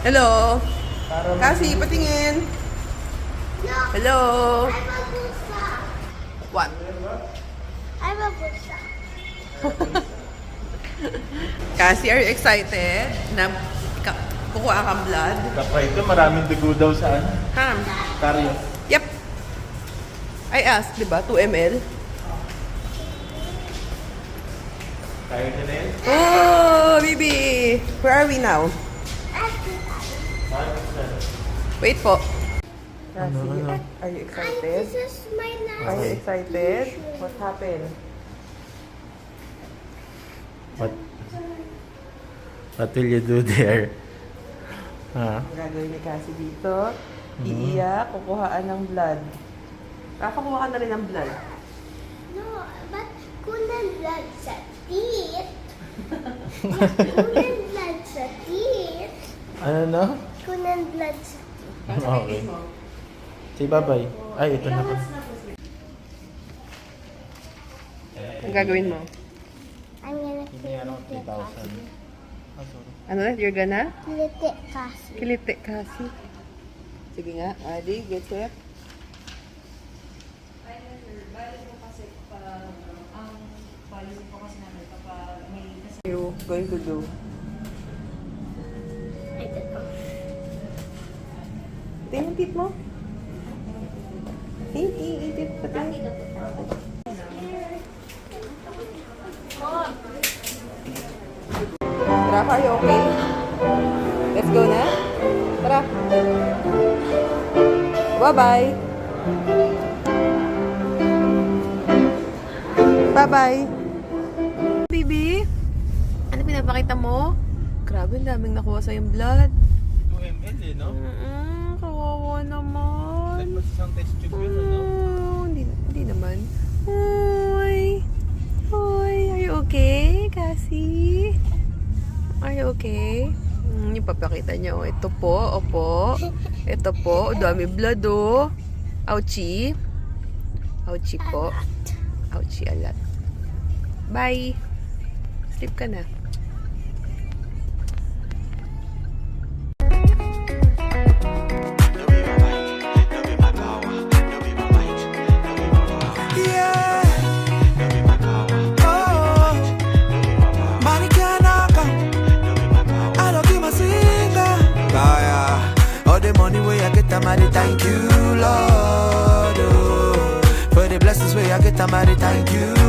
Hello. Cassie, patingin. Hello. I'm a pusa. What? I'm a pusa. Cassie, are you excited na kukuha kang blood? Kapag ito, maraming dugo daw sa ano? Ha? Karyo. Yep. I asked, di ba? 2 ml. Kaya nyo na yun? Oh, baby. Where are we now? Wait po. Cassie, are you excited? This is my Are you last. excited? What happened? What will you do there? Ha? Ang gagawin ni Cassie dito, iiyak, kukuhaan ng blood. Kakakuha ka na rin ng blood. No, but kunan blood sa teeth. Kunan blood sa teeth. Ano no? Kunan blood sa Okay. Say bye-bye. Ay, ito na po. Ang gagawin mo? I'm gonna Hindi, 3,000. Ano na? You're gonna? kilite kasi. Kilite, Cassie. Sige nga. Ready? Get set. You going to do? Tingnan yung teeth mo. Teeth. Rafa, are you okay? Let's go na. Tara. Bye-bye. Bye-bye. Baby, ano pinapakita mo? Grabe, ang daming nakuha sa yung blood. 2 ml eh, no? Kawawa naman. Mas isang test tube yun, ano? Hindi naman. Hoy. Are you okay, Cassie? Are you okay? Yung papakita niya, oh. Ito po, opo. Ito po, dami blood, oh. Ouchie. Ouchie po. Ouchie, alat. Bye. Sleep ka na. Thank you, Lord. Oh, for the blessings where I get, I'm thank you.